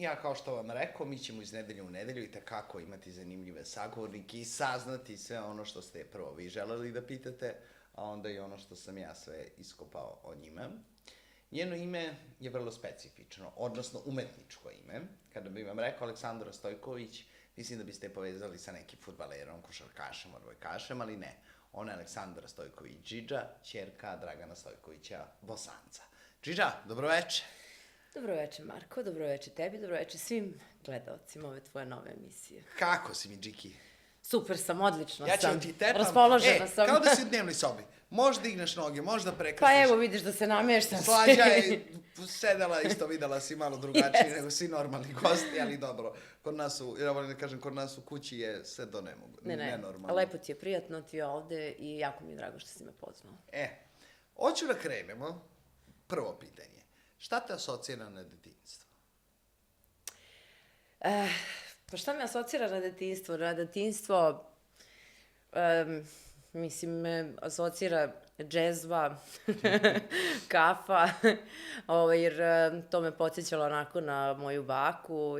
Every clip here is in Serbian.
ja kao što vam rekao, mi ćemo iz nedelje u nedelju i tekako imati zanimljive sagovornike i saznati sve ono što ste prvo vi želeli da pitate, a onda i ono što sam ja sve iskopao o njima. Njeno ime je vrlo specifično, odnosno umetničko ime. Kada bih vam rekao Aleksandra Stojković, mislim da biste je povezali sa nekim fudbalerom, košarkašem, odbojkašem, ali ne. Ona je Aleksandra Stojković Džidža, ćerka Dragana Stojkovića Bosanca. Džidža, dobroveče. Dobroveče Marko, dobroveče tebi, dobroveče svim gledalcima ove tvoje nove emisije. Kako si mi, Džiki? Super sam, odlično sam. Ja ću ti tepam. Raspoložena sam. Kao da si u dnevnoj sobi. Možda digneš noge, možda prekrstiš. Pa evo vidiš da se namještam. Slađa je sedela isto, videla si malo drugačiji nego svi normalni gosti, ali dobro. Kod nas ja volim da kažem, kod nas u kući je sve do nenormalno. Lepo ti je, prijatno ti je ovde i jako mi je drago što si me pozvao. Hoću da krenemo. Prvo pitanje. Šta te asocira na detinjstvo? Pa šta me asocira na detinjstvo? Na detinjstvo, mislim, me asocira džezva, kafa, jer to me podsjećalo onako na moju baku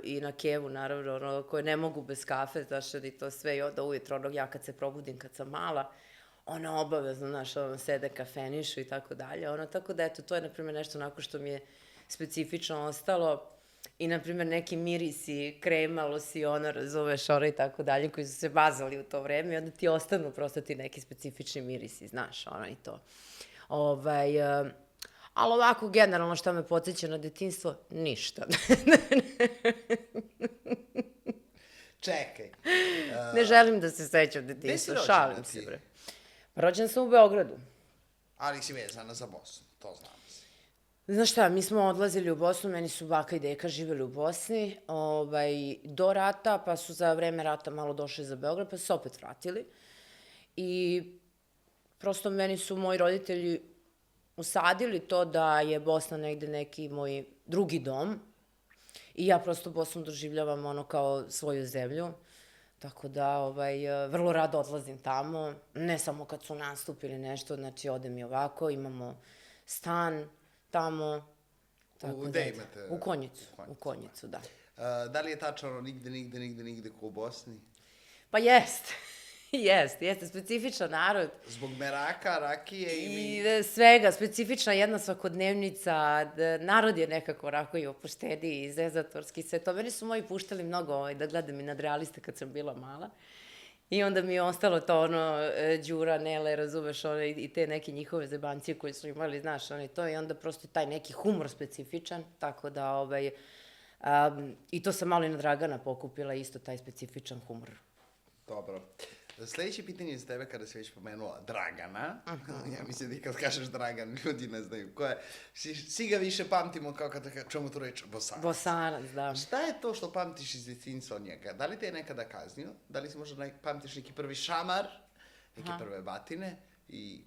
i na Kevu, naravno, koje ne mogu bez kafe, znaš, i to sve, i onda ujutro, ja kad se probudim, kad sam mala, ona obavezno, znaš, sede kafenišu i tako dalje, tako da, eto, to je, na primjer, nešto onako što mi je specifično ostalo i, na primjer, neki mirisi, krema, losiona, razumeš, i tako dalje, koji su se bazali u to vreme i onda ti ostanu prosto ti neki specifični mirisi, znaš, i to. Ali ovako, generalno, šta me podsjeća na detinjstvo? Ništa. Čekaj. Ne želim da se sećam detinjstva, šalim se, bre. Rođena sam u Beogradu. Ali si vezana za Bosnu, to znam se. Znaš šta, mi smo odlazili u Bosnu, meni su baka i deka živjeli u Bosni do rata, pa su za vreme rata malo došli za Beograd, pa su se opet vratili. I prosto meni su moji roditelji usadili to da je Bosna negde neki moj drugi dom i ja prosto Bosnu doživljavam kao svoju zemlju. Tako da, vrlo rado odlazim tamo, ne samo kad su nastup ili nešto, znači odem i ovako, imamo stan tamo. Gde imate? U Konjicu, da. Da li je tačno nigde ko u Bosni? Pa jeste. Jeste, specifičan narod. Zbog meraka, rakije i svega, specifična jedna svakodnevnica, narod je nekako onako i opušteniji i zezatorski, sve to. Meni su moji puštali mnogo da gledam i nadrealiste kad sam bila mala. I onda mi je ostalo to Đura, Nele, razumeš, i te neke njihove zebancije koje su imali, znaš, to i onda prosto taj neki humor specifičan, tako da, i to sam malo i na Dragana pokupila, isto taj specifičan humor. Dobro. Sledeće pitanje je za tebe kada si već pomenula Dragana. Ja mislim da i kad kažeš Dragan, ljudi ne znaju ko je. Svi ga više pamtimo kao kada čemu tu reč Bosanac. Bosanac, da. Šta je to što pamtiš iz detinjstva od njega? Da li te je nekada kaznio? Da li si možda pamtiš neki prvi šamar, neke prve batine? I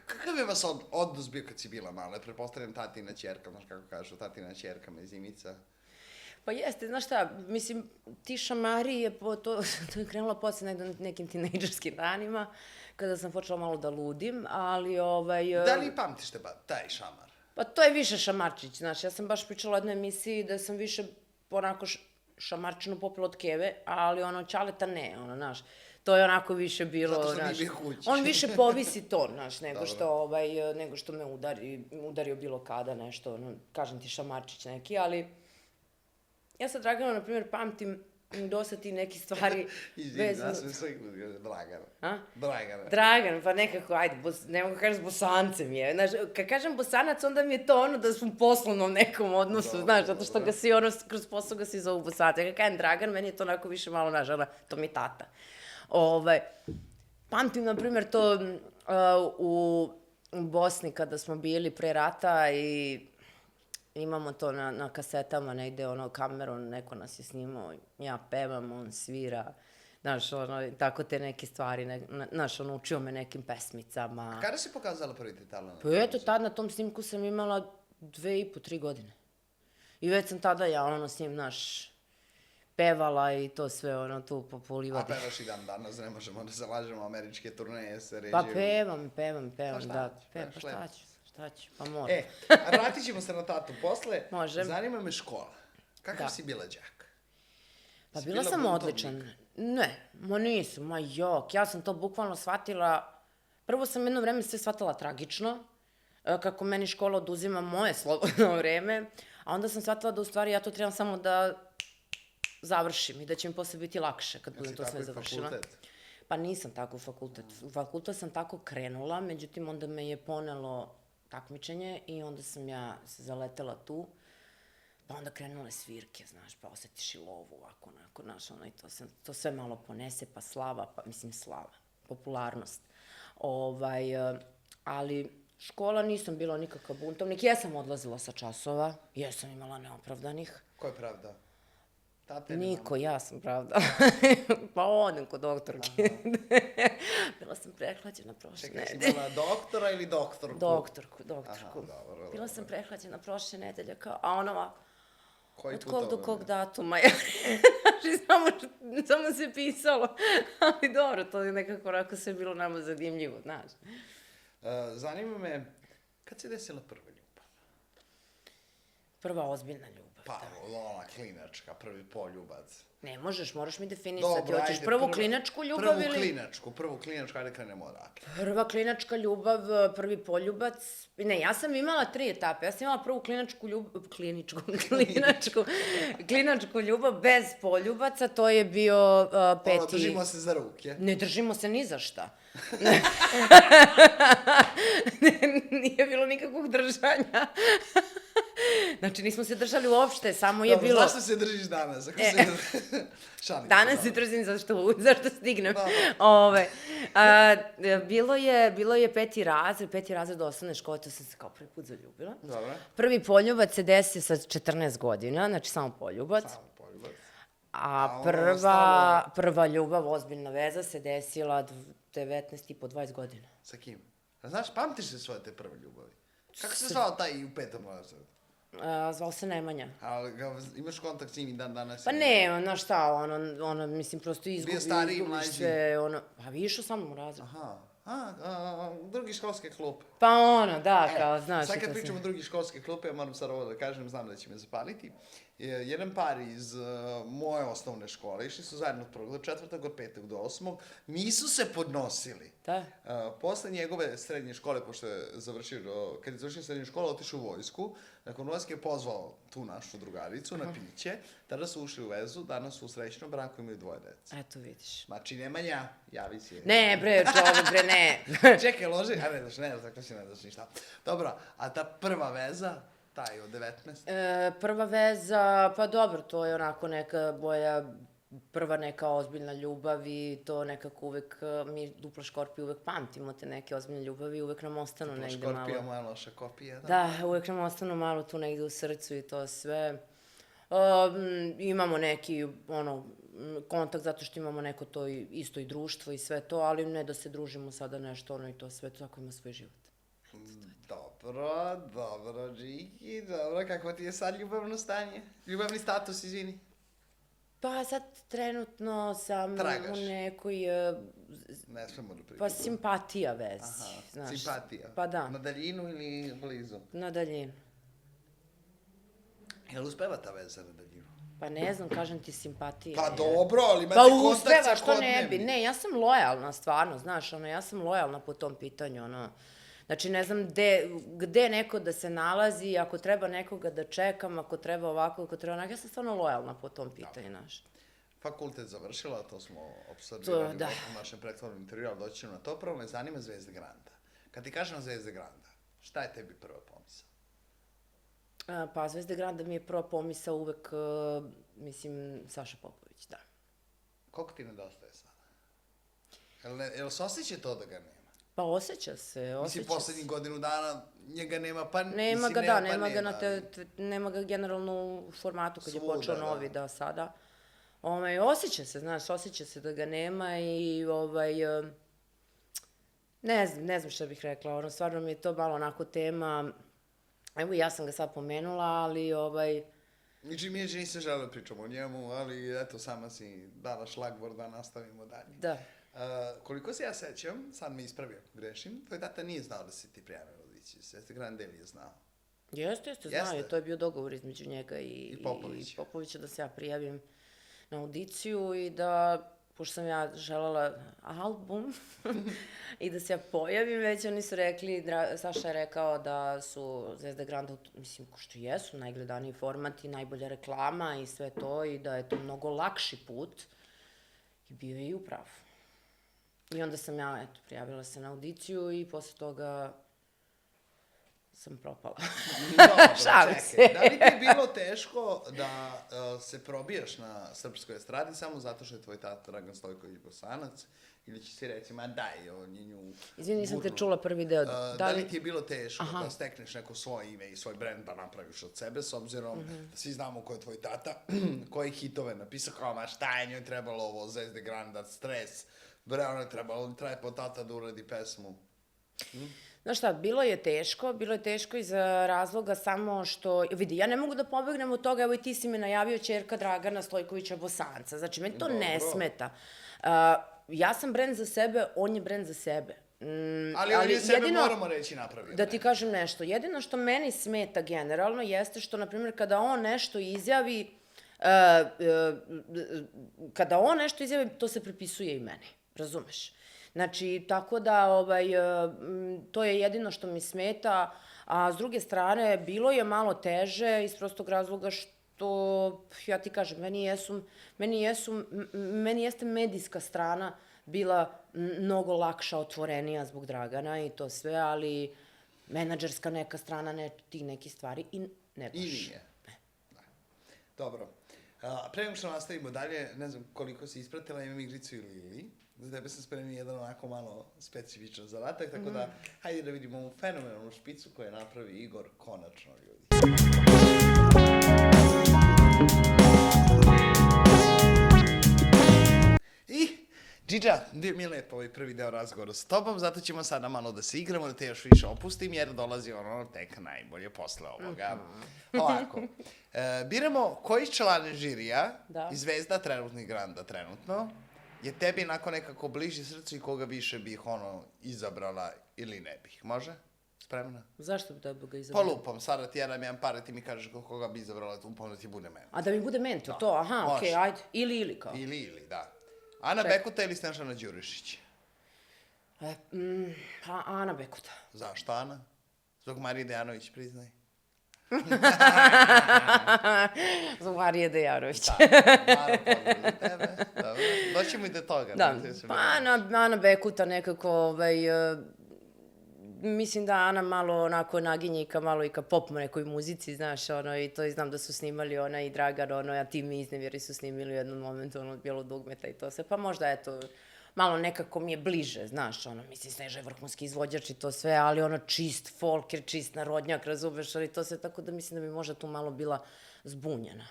kakav je vas odnos bio kad si bila mala? Pretpostavljam tatina ćerka, znaš kako kažu, tatina ćerka mezimica. Pa jeste, znaš šta, mislim, ti šamari to je krenulo posle nekim tinejdžerskim danima, kada sam počela malo da ludim, ali Da li pamtiš te taj šamar? Pa to je više šamarčić, znaš, ja sam baš pričala o jednoj emisiji da sam više onako šamarčinu popila od Keve, ali Ćaleta ne, znaš, to je onako više bilo, znaš. Zato što nije bio kući. On više povisi to, znaš, nego što me udario bilo kada nešto, kažem ti šamarčić neki, ali ja sa Draganom, na primjer, pamtim dosta ti neki stvari vezano... Izvini, ja sam sve Dragana. Dragan, pa nekako, ajde, ne mogu kažem s Bosancem je. Znaš, kad kažem Bosanac, onda mi je to da smo u poslovnom nekom odnosu, znaš, zato što ga si kroz posao ga si zovu Bosanac. Ja kad kažem Dragan, meni je to onako više malo, znaš, to mi je tata. Pamtim, na primjer, to u Bosni kada smo bili pre rata i imamo to na kasetama, negde kamerom, neko nas je snimao, ja pevam, on svira, znaš, tako te neke stvari, znaš, učio me nekim pesmicama. Kada si pokazala prvi te talent? Pa eto, tad na tom snimku sam imala 2,5-3 godine. I već sam tada ja, s njim, znaš, pevala i to sve, tu popolivati. A pevaš i dan danas, ne možemo da zalažemo američke turneje, se ređaju. Pa pevam, da. Pa šta ću, pa moram. Vratit ćemo se na tatu posle. Može. Zanima me škola. Kakav Da. si bila đak? Pa Si bila bila sam buntovnik? odličan. Ne, ma nisam, ma jok, ja sam to bukvalno shvatila, prvo sam jedno vreme sve shvatila tragično, kako meni škola oduzima moje slobodno vreme, a onda sam shvatila da u stvari ja to trebam samo da završim i da će mi posle biti lakše kad budem Jesi to sve tako i završila. fakultet? Pa nisam tako u fakultet. U fakultet sam tako krenula, međutim onda me je ponelo takmičenje i onda sam ja se zaletela tu. Pa onda krenule svirke, znaš, pa osetiš i lovu ovako, onako, znaš, ono, i to sve malo ponese, pa slava, popularnost. Ali škola nisam bila nikakav buntovnik, jesam odlazila sa časova, jesam imala neopravdanih. Ko je pravda? Tate ili Niko, mama? ja sam pravda. Pa odem kod doktorke. Bila sam prehlađena prošle Čekaj, si nedelje. imala doktora ili doktorku? Doktorku. Aha, dobro. Bila sam prehlađena prošle nedelje, kao, a ona ovako, Koji od kog do putovanje? kog datuma? Znači, samo se pisalo. Ali dobro, to je nekako onako sve bilo nama zanimljivo, znaš. Zanima me, kad se desila prva ljubav? Prva ozbiljna ljubav. Pa, ona klinačka, prvi poljubac. Ne možeš, moraš mi definisati. Dobro, Hoćeš ajde, prvu klinačku ljubav ili... Prvu klinačku, ajde krenemo odatle. Prva klinačka ljubav, prvi poljubac... Ne, ja sam imala 3 etape. Ja sam imala prvu klinačku ljubav... Klinačku ljubav bez poljubaca, to je bio peti... Ono, držimo se za ruke. Ne držimo se ni za šta. Nije bilo nikakvog držanja. Znači, nismo se držali uopšte, samo je bilo... Dobro, zašto se držiš danas? Šalim. Danas se držim zašto stignem. Da. Bilo je peti razred osnovne škole, to sam se kao prvi put zaljubila. Dobro. Prvi poljubac se desio sa 14 godina, znači samo poljubac. Samo poljubac. A ono ostalo? prva ljubav, ozbiljna veza, se desila 19 i po 20 godina. Sa kim? A znaš, pamtiš se svoje te prve ljubavi? Kako se zvao taj u 5. razredu? Zvao se Nemanja. Ali imaš kontakt s njim i dan danas? Pa ne, znaš šta, ono, mislim, prosto Bio stariji, izgubiš mlađi? sve, ono, pa više sa mnom u razredu. Aha, drugi školske klupe. Pa ono, da, kao, znaš. Sad i kad to pričamo o drugi školske klupe, ja moram sad ovo da kažem, znam da će me zapaliti. Jedan par iz moje osnovne škole, išli su zajedno od 1. do 4. od 5. do 8. Nisu se podnosili. Da. Posle njegove srednje škole, pošto je završio, kad je završio srednju školu, otišao u vojsku. Nakon vojske je pozvao tu našu drugaricu na piće. Tada su ušli u vezu, danas su u srećnom braku, imaju 2 dece. Eto, vidiš. Znači, Nemanja, javi se. Ne, bre, čovek, bre, ne. Čekaj, loži, a ne daš, tako si ne daš ništa. Dobro, a ta prva veza, taj od 19? Prva veza, pa dobro, to je onako neka moja prva neka ozbiljna ljubav i to nekako uvek, mi Dupla škorpija uvek pamtimo te neke ozbiljne ljubavi i uvek nam ostanu negde malo. Škorpija, moja loša kopija, da? Da, uvek nam ostanu malo tu negde u srcu i to sve. Imamo neki, kontakt zato što imamo neko to isto i društvo i sve to, ali ne da se družimo sada nešto, i to sve, tako ima svoj život. Dobro, Džiki, dobro, kako ti je sad ljubavno stanje? Ljubavni status, izvini. Pa sad trenutno sam Tragaš. u nekoj, Ne smemo da pričamo. pa simpatija vezi, znaš. Simpatija. Pa da, Na daljinu ili blizu? na daljinu. Jel uspeva ta veza na daljinu? Pa ne znam, kažem ti simpatija. Pa dobro, ali imate Pa kontakt uspeva, sa što ne bi. svakodnevnim. Ne, ja sam lojalna, stvarno, znaš, ja sam lojalna po tom pitanju, Znači, ne znam gde neko da se nalazi, ako treba nekoga da čekam, ako treba ovako, ako treba onako, ja sam stvarno lojalna po tom pitanju, znaš. Fakultet završila, to smo observirali Da. u našem prethodnom intervju, ali doći ćemo na to. Prvo me zanima Zvezda Granda. Kad ti kažem Zvezda Granda, šta je tebi prva pomisla? Pa Zvezda Granda mi je prva pomisao uvek, mislim, Saša Popović, da. Koliko ti nedostaje sada? Jel se osjeća to da ga nema? Pa osjeća se. Mislim, poslednjih godinu dana njega nema, pa Nema ga, da, nema ga generalno u formatu kad je Svuda, počeo da. novi, da, sada. Osjeća se, znaš, osjeća se da ga nema i, ne znam šta bih rekla, stvarno mi je to malo onako tema, evo ja sam ga sad pomenula, ali, Ničim mi je nisam želeo da pričamo o njemu, ali eto, sama si dala šlagvor da nastavimo dalje. da. Koliko se ja sećam, sad me ispravi ako grešim, tvoj tata nije znao da si ti prijavila Lići. Zvezda Grande ili je znao? Jeste, znaju, to je bio dogovor između njega i Popovića da se ja prijavim na audiciju i da, pošto sam ja želela album i da se ja pojavim, već oni su rekli, Saša je rekao da su Zvezda Granda, mislim, ko što jesu, najgledaniji format i najbolja reklama i sve to i da je to mnogo lakši put i bio je i u pravu. I onda sam ja, eto, prijavila se na audiciju i posle toga sam propala. Dobro, Šalim se. Da li ti je bilo teško da se probijaš na srpskoj estradi samo zato što je tvoj tata Dragan Stojković Bosanac? Ili će si reći, ma daj, on je nju... Izvini, nisam te čula prvi deo. Da li ti je bilo teško da stekneš neko svoje ime i svoj brend da napraviš od sebe, s obzirom da svi znamo ko je tvoj tata, koje hitove napisao, kao, ma šta je njoj trebalo ovo, Zvezde Granda, Stres, bre, ono je trebalo, traje po tata da uradi pesmu. Znaš šta, bilo je teško iz razloga samo što, vidi, ja ne mogu da pobegnem od toga, evo i ti si me najavio ćerka Dragana Stojkovića Bosanca, znači, meni to ne smeta. Ja sam brend za sebe, on je brend za sebe. Ali on je sebe, moramo reći, napravio. Da ti kažem nešto, jedino što meni smeta generalno jeste što, na primjer, kada on nešto izjavi, to se prepisuje i meni, razumeš? Znači, tako da, to je jedino što mi smeta, a s druge strane, bilo je malo teže iz prostog razloga što, ja ti kažem, meni jeste medijska strana bila mnogo lakša, otvorenija zbog Dragana i to sve, ali menadžerska neka strana, ti neki stvari i ne baš. I nije. Dobro. Pre nego što nastavimo dalje, ne znam koliko si ispratila, imam igricu i Lili. Za tebe sam spremio jedan onako malo specifičan zadatak, tako da hajde da vidimo ovu fenomenalnu špicu koju je napravi Igor konačno, ljudi. I, Džidža, bio mi je lepo ovaj prvi deo razgovora s tobom, zato ćemo sada malo da se igramo, da te još više opustim, jer dolazi ono tek najbolje posle ovoga. Ovako, biramo koji član žirija iz Zvezda trenutnih Granda trenutno je tebi nakon nekako bliži srcu i koga više bih izabrala ili ne bih. Može? Spremna? Zašto bi tebe ga izabrala? Polupam, sada ti ja dam jedan par i ti mi kažeš koga bi izabrala, upam da ti bude mentor. A da mi bude mentor, to, aha, okej, ajde. Ili kao. Ili, da. Ana Bekuta ili Snežana Đurišić? Ana Bekuta. Zašto Ana? Zbog Marije Dejanović, priznaj. Zbog Marije Dejanović. Da, Maro, pozdrav za tebe. Dobro, doćemo i do toga. Da, pa Ana Bekuta nekako, mislim da Ana malo onako naginje malo i ka pop nekoj muzici, znaš, i to i znam da su snimali ona i Dragan, a Tim i Iznevjeri su snimili u jednom momentu od Bijelog dugmeta i to sve, pa možda, eto, malo nekako mi je bliže, znaš, mislim, Sneža je vrhunski izvođač i to sve, ali čist folker, čist narodnjak, razumeš, ali to sve, tako da mislim da bi možda tu malo bila zbunjena.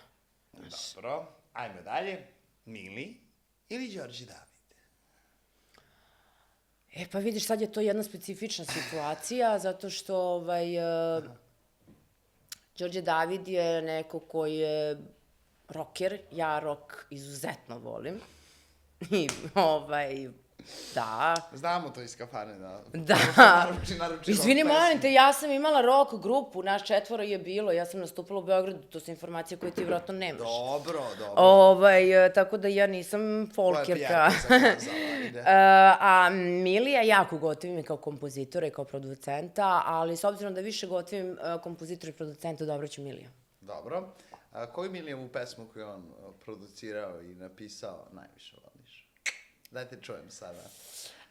Dobro, ajmo dalje. Mili ili Đorđe David? Pa vidiš, sad je to jedna specifična situacija, zato što Đorđe David je neko koji je rocker, ja rock izuzetno volim. I, da. Znamo to iz kafane, da. Da. Izvini, molim te, ja sam imala rock grupu, nas 4 je bilo, ja sam nastupala u Beogradu, to su informacije koje ti vjerojatno nemaš. Dobro. Tako da ja nisam folkerka. A Milija jako gotivim i kao kompozitora i kao producenta, ali s obzirom da više gotivim kompozitora i producenta, odabraću Milija. Dobro. Koju Milijevu pesmu koju on producirao i napisao najviše voliš? Dajte čujem sada.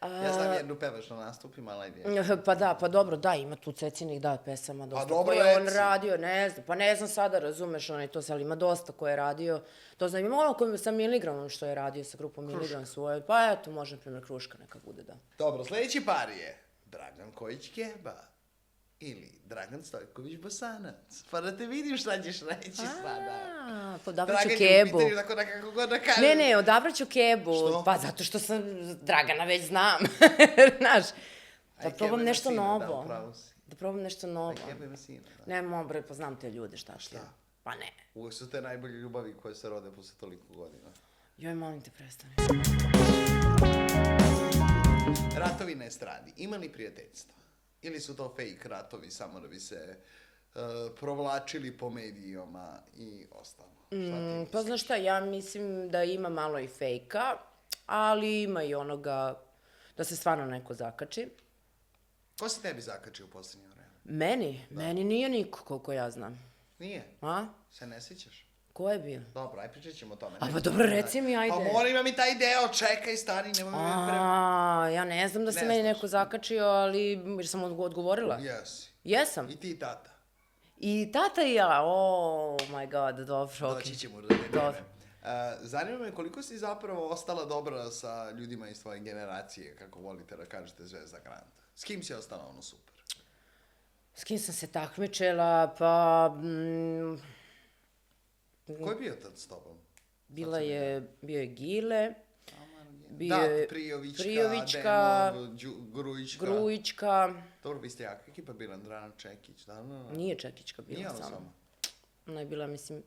Ja znam jednu pevaš na nastupima, ali ajde. Pa dobro, da, ima tu Cecinih pesama dosta. A dobro, koje on radio, ne znam sada, razumeš, to se, ali ima dosta koje je radio. To znam, ima ono sa Miligramom što je radio, sa grupom Miligram svoje, pa eto, može, na primjer, Kruška neka bude, da. Dobro, sledeći par je Dragan Kojić-Keba ili Dragan Stojković Bosanac. Pa da te vidim šta ćeš reći sada. Odabraću Kebu. Dragan je u pitanju, kako god da kažem. Ne, odabraću Kebu. Što? Pa zato što sam Dragana već znam. Znaš, da probam nešto novo. Da probam nešto novo. Keba ima sina. Ne, bre, poznam te ljude, šta ti? Pa ne. Uvijek su te najbolje ljubavi koje se rode posle toliko godina. Joj, molim te, prestani. Ratovi na estradi. Ima li prijateljstva? Ili su to fake ratovi samo da bi se provlačili po medijima i ostalo. Pa znaš šta, ja mislim da ima malo i fejka, ali ima i onoga da se stvarno neko zakači. Ko se tebi zakačio u posljednje vreme? Meni? Meni nije niko, koliko ja znam. Nije? A? Se ne sjećaš? Ko je bio? Dobro, aj pričat ćemo o tome. A pa dobro, reci mi, ajde. Pa mora ima mi taj deo, čekaj, stani, nemoj mi Ja ne znam da se meni neko zakačio, ali jer sam odgovorila. Jesi. Jesam. I ti i tata. I tata i ja, oh my god, dobro, okej. Doći ćemo do te teme. Zanima me koliko si zapravo ostala dobra sa ljudima iz tvoje generacije, kako volite da kažete Zvezda Grand. S kim si ostala ono super? S kim sam se takmičila, pa... Ko je bio tad s tobom? bio je Gile, bio Da, je Prijovićka, Denov, Grujićka. Grujićka. Dobro, vi ste jaka ekipa bila, Andrana Čekić, da. Nije Čekićka bila Nije ona sama. sama. Ona je bila, mislim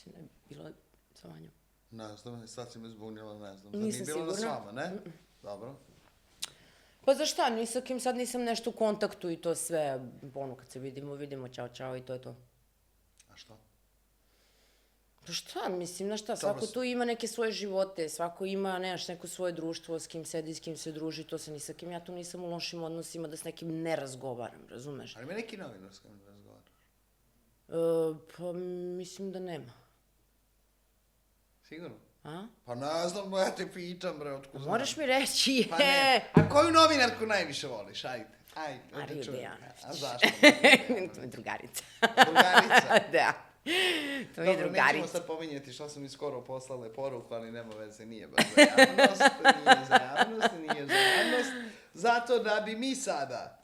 da je bila sa Vanjom. Ne znam, sad si me zbunila, ne znam. Nisam Nije bila s sigurna. vama, ne? Dobro. Pa za šta, ni sa kim sad nisam nešto u kontaktu i to sve, ono kad se vidimo, čao i to je to. A što? Pa šta, mislim, na šta, svako tu ima neke svoje živote, svako ima, neko svoje društvo, s kim sedi, s kim se druži, to se ni sa kim, ja tu nisam u lošim odnosima da s nekim ne razgovaram, razumeš? Ali ima neki novinar s kojim razgovaraš? Pa mislim da nema. Sigurno? A? Pa ne znam, ja te pitam, bre, otkud znam. Moraš mi reći, Pa ne. A koju novinarku najviše voliš? Ajde. Mariju Dejanović. A zašto? To je drugarica. Drugarica? Da. To je Dobro, nećemo drugarica. sad pominjati što su mi skoro poslale poruku, ali nema veze, nije baš za javnost, nije za javnost. Zato da bi mi sada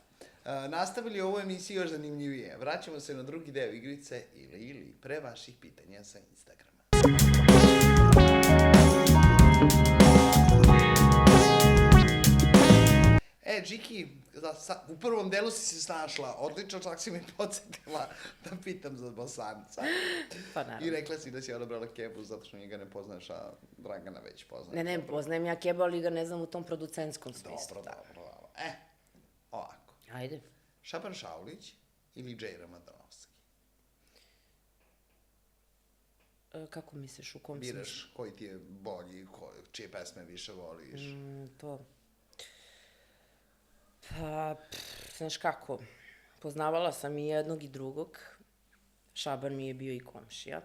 nastavili ovu emisiju još zanimljivije. Vraćamo se na drugi deo igrice ili pre vaših pitanja sa Instagrama. Džiki, u prvom delu si se snašla odlično, čak si mi podsjetila da pitam za Bosanca. Pa naravno. I rekla si da si odabrala Kebu zato što njega ne poznaš, a Dragana već poznaje. Ne, poznajem ja Kebu, ali ga ne znam u tom producentskom smislu. Dobro. Ovako. Ajde. Šaban Šaulić ili Džej Ramadanovski? Kako misliš, u kom smislu? Biraš koji ti je bolji, čije pesme više voliš. To... Pa, znaš kako, poznavala sam i jednog i drugog. Šaban mi je bio i komšija.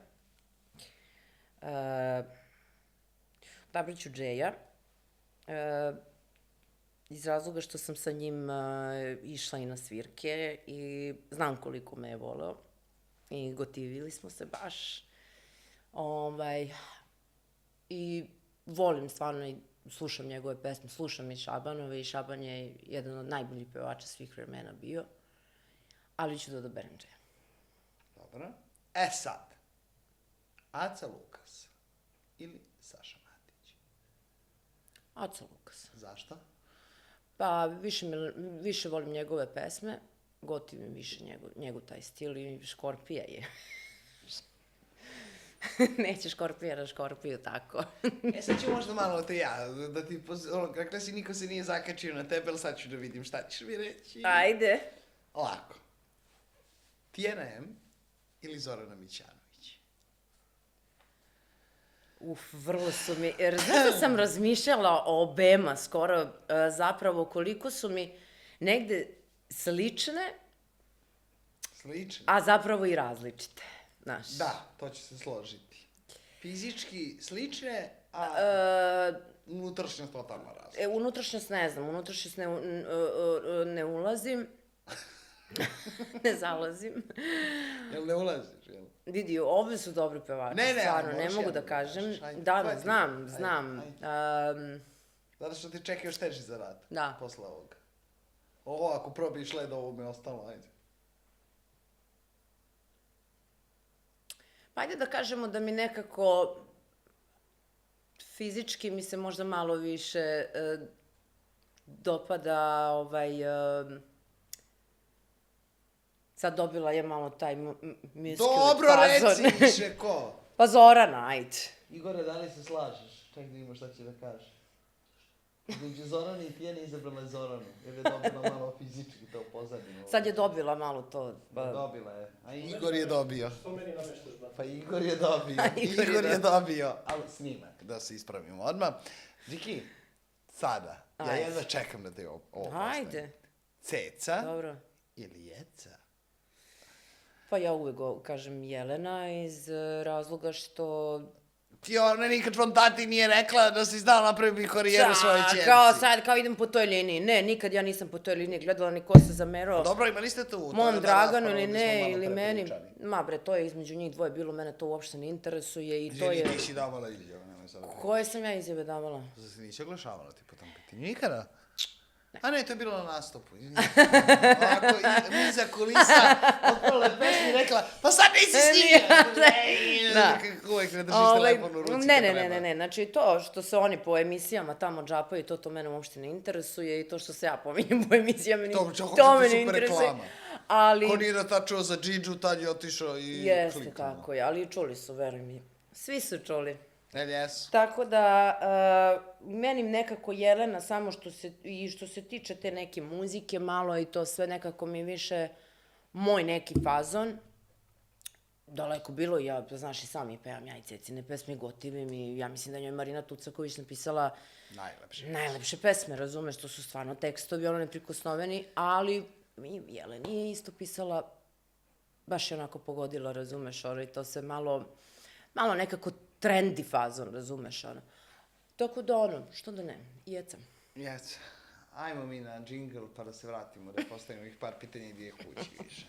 Odabrat ću Džeja. Iz razloga što sam sa njim išla i na svirke i znam koliko me je voleo. I gotivili smo se baš. I volim stvarno i slušam njegove pesme, slušam i Šabanove i Šaban je jedan od najboljih pevača svih vremena bio, ali ću da odaberem Džeja. Dobro. Sad, Aca Lukas ili Saša Matić? Aca Lukas. Zašto? Pa više volim njegove pesme, gotivim više njegov taj stil i Škorpija je. Neće Škorpija na Škorpiju, tako. Sad ću možda malo da ti, kakle si, niko se nije zakačio na tebe, ali sad ću da vidim šta ćeš mi reći. Ajde. Ovako. Tijena M ili Zorana Mićanović? Vrlo su mi, jer znaš da sam razmišljala o obema skoro, zapravo koliko su mi negde slične, a zapravo i različite, znaš. Da, to će se složiti. Fizički slične, a unutrašnjost totalno različite. Unutrašnjost ne znam, unutrašnjost ne ulazim, ne zalazim. Jel ne ulaziš, jel? Vidi, obe su dobri pevači, stvarno, ne mogu da kažem. Da, znam. Zato što te čeka još teži za rad. Da. Posle ovoga. Ovo, ako probiješ led, ovo mi je ostalo, ajde. Pa ajde da kažemo da mi nekako fizički mi se možda malo više dopada sad dobila je malo taj muscular fazon. Dobro, reci više, ko? Pa Zorana, ajde. Igore, da li se slažeš? Ček da ima šta će da kaže. Između Zorana i Tijene izabrala je Zoranu, jer je dobila malo fizički to pozadinu. Sad je dobila malo to. Dobila je. A Igor je dobio. Što meni nameštaš, brate? Pa Igor je dobio. Igor je dobio. Ali snimak, da se ispravimo odmah. Džiki, sada, ja Ajde. jedva čekam da te ovo postavim. Ajde. Ceca Dobro. ili Jeca? Pa ja uvek kažem Jelena iz razloga što... Ti ona nikad tvom tati nije rekla da si znala napravi karijeru svoje ćerci. Kao idem po toj liniji. Ne, nikad ja nisam po toj liniji gledala ni ko se zamerao. Dobro, imali ste tu. Mom Draganu ili ne, ili meni. Ma bre, to je između njih dvoje bilo, mene to uopšte ne interesuje i to je... Izvini, ti si davala izjave, nemoj sada. Koje sam ja izjave davala? Zar se nisi oglašavala ti po tom pitanju? Nikada? A ne, to je bilo na nastupu. Ovako, iza kulisa, otvorila pesmu i rekla, pa sad nisi snimio! Da. Kako uvijek ne držiš telefon u ruci kad treba. Ne, znači to što se oni po emisijama tamo džapaju, to mene uopšte ne interesuje i to što se ja pominjem po emisijama, to me ne interesuje. Ali... Ko nije natačuo za Džidžu, tad je otišao i kliknuo. Jeste, tako je, ali čuli su, veruj mi. Svi su čuli. Jesu. Tako da, meni nekako Jelena, samo što se tiče te neke muzike, malo i to sve nekako mi više moj neki fazon. Daleko bilo, ja, znaš i sam je pevam ja i Cecine pesme, gotivim i ja mislim da njoj Marina Tucaković napisala najlepše pesme, razumeš, to su stvarno tekstovi, ono neprikosnoveni, ali Jeleni je isto pisala, baš je onako pogodila, razumeš, ono i to se malo nekako trendi fazon, razumeš, ono. Tako da ono, što da ne, Jeca. Jeca. Ajmo mi na džingl pa da se vratimo, da postavimo ih par pitanja gdje je kući više.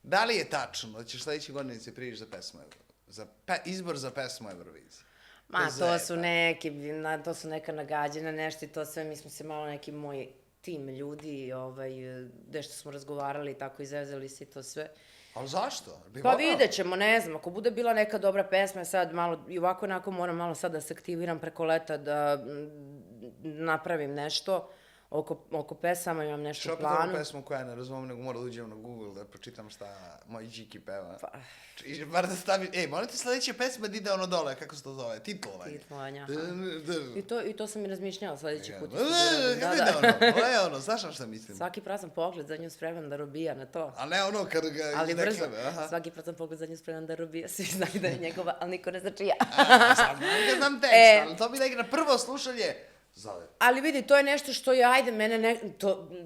Da li je tačno da ćeš sledeće godine se prijiš za pesmu izbor za pesmu Eurovizije? Ma, to su neka nagađanja, nešto i to sve, mi smo se malo neki moj tim ljudi, nešto smo razgovarali, tako izvezali se i to sve. Ali zašto? Pa vidjet ćemo, ne znam, ako bude bila neka dobra pesma, sad malo, i ovako onako moram malo sad da se aktiviram preko leta, da napravim nešto oko pesama, imam nešto u planu. Što opet ovu pesmu koja ne razumem, nego moram da uđem na Google da pročitam šta moj Džiki peva. Bar da stavim, morate sledeća pesma da ide ono dole, kako se to zove, titlovanje. Titlovanje, aha. I to sam i razmišljala sledeći put. Kako ide ono, to je ono, znaš na šta mislim? Svaki prazan pogled za nju spreman da robija na to. A ne ono kad ga ali brzo, svaki prazan pogled za nju spreman da robija, svi znaju da je njegova, ali niko ne znači ja. Sad ne znam tekst, ali to bi da na prvo slušanje zove. Ali vidi, to je nešto što je,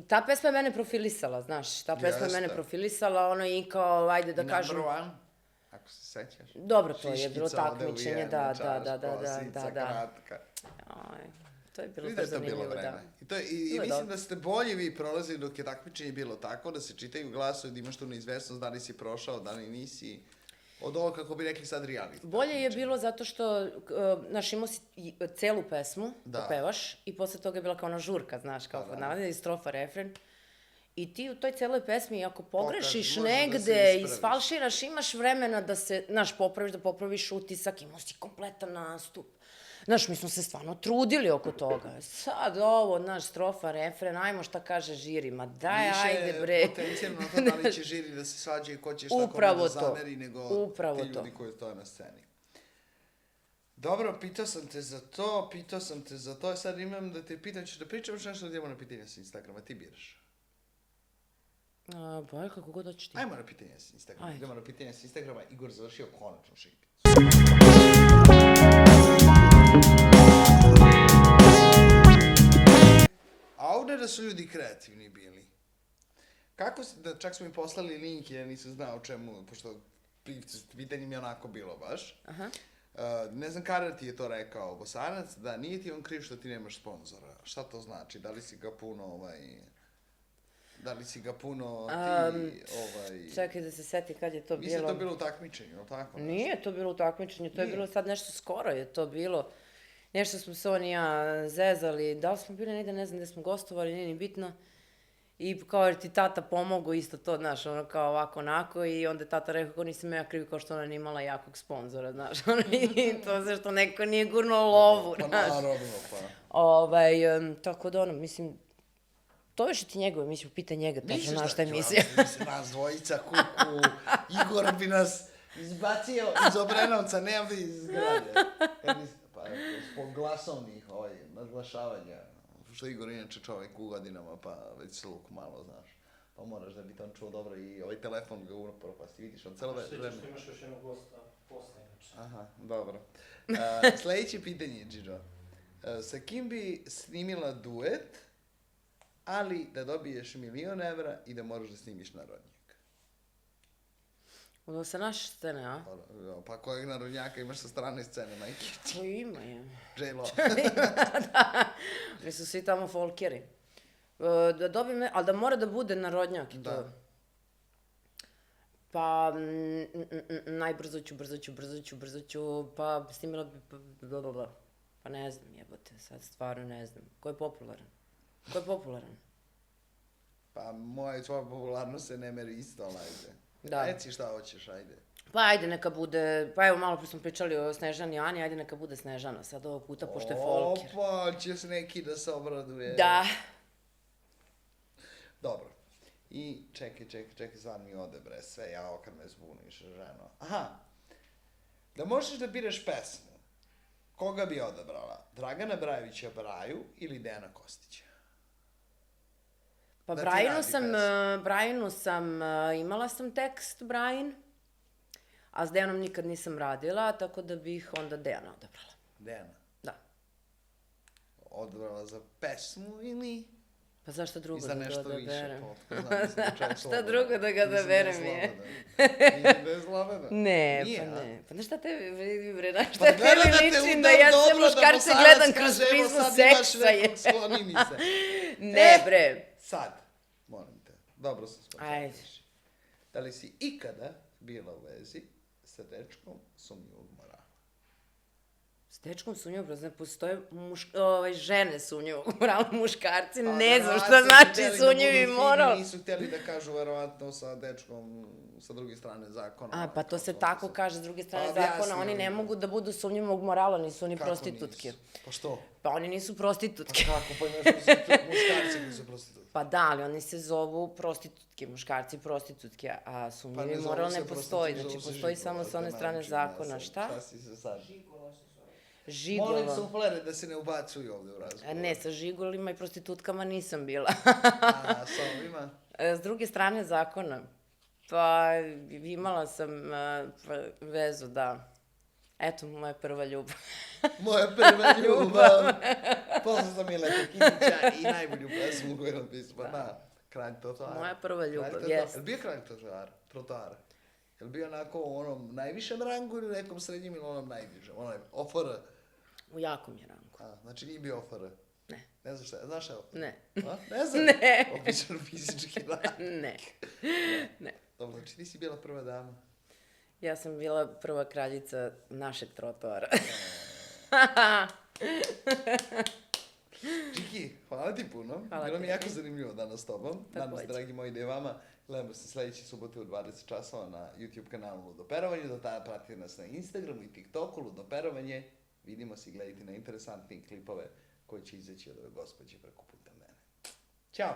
ta pesma je mene profilisala, znaš, ta pesma je mene profilisala, ono i kao, ajde da kažem... Number one, ako se sećaš. Dobro, to je bilo takmičenje, da. To je bilo baš zanimljivo, da. I mislim da ste bolje vi prolazili dok je takmičenje bilo tako, da se čitaju glasovi, da imaš tu neizvestnost, da li si prošao, da li nisi... Od ovo kako bi rekli sad reality. Bolje je bilo zato što, znaš, imao si celu pesmu da pevaš i posle toga je bila kao ona žurka, znaš, kao i strofa, refren. I ti u toj celoj pesmi, ako pogrešiš negde, isfalširaš, imaš vremena da se, znaš, popraviš, da popraviš utisak, imao si kompletan nastup. Znaš, mi smo se stvarno trudili oko toga. Sad ovo, znaš, strofa, refren, ajmo šta kaže žiri, ma daj, ajde bre. Više potencijalno to da li će žiri da se svađa i ko će šta kome da zameri, nego ti ljudi koji stoje na sceni. Dobro, pitao sam te za to, sad imam da te pitam, ćeš da pričam nešto da idemo na pitanje sa Instagrama, ti biraš. Pa kako god hoćeš ti. Ajmo na pitanje sa Instagrama, idemo na pitanje sa Instagrama, Igor završio konačno šipicu. A ovdje da su ljudi kreativni bili. Kako se, čak smo im poslali link, ja nisam znao o čemu, pošto pitanje mi je onako bilo baš. Ne znam kada ti je to rekao Bosanac, da nije ti on kriv što ti nemaš sponzora. Šta to znači? Da li si ga puno Čekaj da se seti kad je to bilo. Mislim da je to bilo u takmičenju, ili tako? Nije to bilo u takmičenju, to je bilo sad nešto skoro je to bilo. Nešto smo se on i ja zezali, da li smo bili negde, ne znam gde smo gostovali, nije ni bitno. I kao jer ti tata pomogu isto to, znaš, ono kao ovako onako i onda je tata rekao kao nisam ja krivi kao što ona nije imala jakog sponzora, znaš, i to sve što neko nije gurnuo lovu, znaš. Pa naravno, pa. Tako da ono, mislim, to još i ti njegove, mislim, pita njega, tačno znaš šta je mislio. Nas dvojica kuku, Igor bi nas izbacio iz Obrenovca, nemam bi iz zgrade. Pa, zbog glasovnih nadglašavanja, što Igor inače čovjek u godinama, pa već se luk malo, znaš. Pa moraš da bi to on čuo dobro i ovaj telefon ga upropasti, vidiš, on celo vreme. Sjećaš što imaš još jednog gosta posle, inače. Aha, dobro. Sledeće pitanje, Džiđo. Sa kim bi snimila duet, ali da dobiješ 1.000.000 evra i da moraš da snimiš narodnjak? Ono sa naše scene, a? Pa kojeg narodnjaka imaš sa strane scene, majke? To ima je. J-Lo. Da, mi su svi tamo folkeri. Da dobijem, ali da mora da bude narodnjak i to. Da. Pa, brzo ću, pa snimila bi, pa ne znam, jebote, sad stvarno ne znam. Ko je popularan? Pa moja i tvoja popularnost se ne meri isto, ali ajde. Da. Reci šta hoćeš, ajde. Pa ajde neka bude, pa evo malo pre smo pričali o Snežani i Ani, ajde neka bude Snežana sad ovog puta, pošto je folker. Opa, će se neki da se obraduje. Da. Dobro. I čekaj, zvan mi ode, bre, sve, ja kad me zbuniš, ženo. Aha, da možeš da biraš pesmu, koga bi odabrala? Dragana Brajevića Braju ili Dejana Kostića? Pa Da ti radi Brajanu sam, imala sam tekst Brajin, a s Dejanom nikad nisam radila, tako da bih onda Dejana odabrala. Dejana? Da. Odabrala za pesmu ili... Pa zašto drugo I za da ga nešto više. odaberem? Šta drugo da ga odaberem je? Mislim da je slobodno. Ne, Nije, pa a? ne. Pa znaš šta tebi, bre, znaš šta Pa gledam tebi da te ličim udam da ja sve dobro, da muškarce Bosanac gledam kroz kaže, evo prizmu sad imaš seksa je. nekog, skloni mi se. Ne, bre. Sad, molim te, dobro sam spomenuo. Ajde. Da li si ikada bila u vezi sa dečkom sumnjivog morala? S dečkom sumnjivog morala, ne postoje žene sumnjivog morala, muškarci, Pa, ne znam šta verovatno znači su hteli da sumnjivi budu moral. fini, nisu hteli da kažu verovatno sa dečkom sa druge strane zakona. A, pa to se tako kaže s druge strane Pa, zakona, objasni oni ne mi. mogu da budu sumnjivog morala, nisu oni Kako prostitutke. nisu? Pa što? Pa oni nisu prostitutke. Pa kako, pa imaš muškarci koji su prostitutke. Pa da, ali oni se zovu prostitutke, muškarci prostitutke, a Pa sumnjivi ne moral zovu ne se postoji, prostitutke, znači zovu se postoji žigolo, samo s one to strane naučim zakona, ja sad. šta? Šta si se sad? Žigola se zove. Molim Žigolo. suflere da se ne ubacuju ovde u razgovor. Ne, sa žigolima i prostitutkama nisam bila. A, sa ovima? S druge strane zakona, pa imala sam vezu, da. Eto, moja prva ljubav. Moja prva ljubav. Pozna sam Mileta Kitića i najbolju pesmu koju je napisao. Pa da, Kralj trotoara. Moja prva ljubav, Kralj trotoara. jest. Je li bio Kralj trotoara? Je li bio onako u onom najvišem rangu ili nekom srednjem ili onom najnižem? Onaj OFR. U jakom je rangu. A, znači nije bio OFR. Ne. Ne znaš šta je? Znaš šta je OFR? Ne. A? Ne znam? Ne. Običan fizički rad. Ne. Ne. Dobro, znači ti si bila prva dama. Ja sam bila prva kraljica našeg trotoara. Čiki, hvala ti puno. Hvala Bilo mi tebi. jako zanimljivo danas s tobom. Nadam se, Takođe. dragi moji, da je vama. Gledamo se sledeće subote u 20 časova na YouTube kanalu Ludo Perovanje. Do tada pratite nas na Instagramu i TikToku Ludo Perovanje. Vidimo se i gledajte na interesantne klipove koji će izaći od ove gospođe preko puta mene. Ćao!